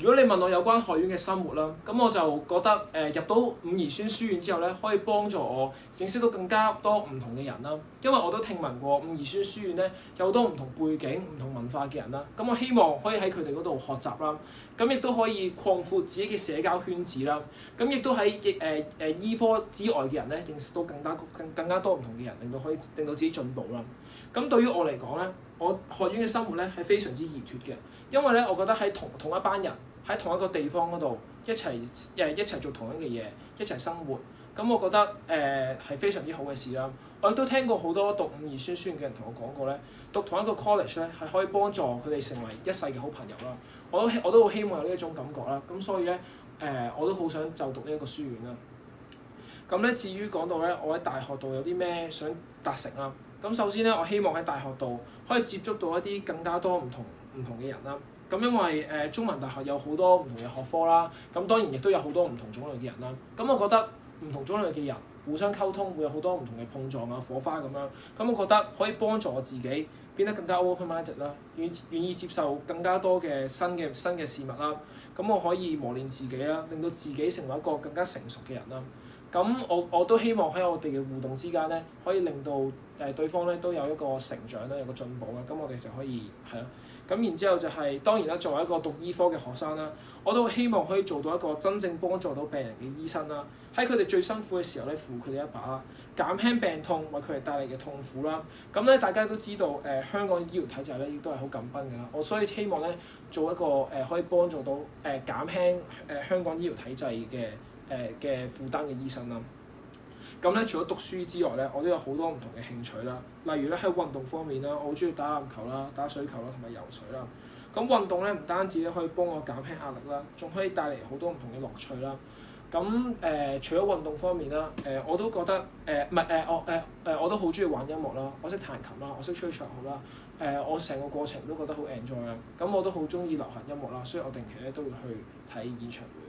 如果你問我有關學院嘅生活啦，咁我就覺得入到伍宜孫書院之後咧，可以幫助我認識到更加多唔同嘅人啦。因為我都聽聞過伍宜孫書院咧有好多唔同背景、唔同文化嘅人啦。咁我希望可以喺佢哋嗰度學習啦，咁亦都可以擴闊自己嘅社交圈子啦。咁亦都喺醫科之外嘅人咧，認識到更加多唔同嘅人，令到自己進步啦。咁對於我嚟講咧，我學院嘅生活咧係非常之易脱嘅，因為咧我覺得喺同一班人喺同一個地方嗰度一齊做同樣嘅嘢，一齊生活，咁我覺得係非常之好嘅事啦。我亦都聽過好多讀伍宜孫書院嘅人同我講過咧，讀同一個 college 咧係可以幫助佢哋成為一世嘅好朋友啦。我都好希望有呢一種感覺啦。咁所以咧我都好想就讀呢一個書院啦。咁咧至於講到咧，我喺大學度有啲咩想達成啦。咁首先咧，我希望喺大學度可以接觸到一啲更加多唔同嘅人啦。咁因為中文大學有好多唔同嘅學科啦，咁當然亦都有好多唔同種類嘅人啦。咁我覺得唔同種類嘅人互相溝通會有好多唔同嘅碰撞啊、火花咁樣。咁我覺得可以幫助我自己變得更加 open-minded 啦，願意接受更加多嘅新嘅事物啦。咁我可以磨練自己啦，令到自己成為一個更加成熟嘅人啦。咁我都希望喺我哋嘅互動之間咧，可以令到對方咧都有一個成長啦，有個進步啦。咁我哋就可以係咯。咁然之後就係當然啦，作為一個讀醫科嘅學生啦，我都希望可以做到一個真正幫助到病人嘅醫生啦。喺佢哋最辛苦嘅時候咧，扶佢哋一把啦，減輕病痛，為佢哋帶嚟嘅痛苦啦。咁咧大家都知道香港醫療體制咧亦都係好緊繃㗎啦。我所以希望咧做一個可以幫助到減輕香港醫療體制嘅負擔嘅醫生啦。咁咧，除咗讀書之外咧，我都有好多唔同嘅興趣啦。例如咧喺運動方面啦，我好中意打籃球啦、打水球啦同埋游水啦。咁運動咧唔單止咧可以幫我減輕壓力啦，仲可以帶嚟好多唔同嘅樂趣啦。咁除咗運動方面啦，我都覺得我都好中意玩音樂啦。我識彈琴啦，我識吹長號啦。我成個過程都覺得好 enjoy 啦。咁我都好中意流行音樂啦，所以我定期咧都會去睇演唱會。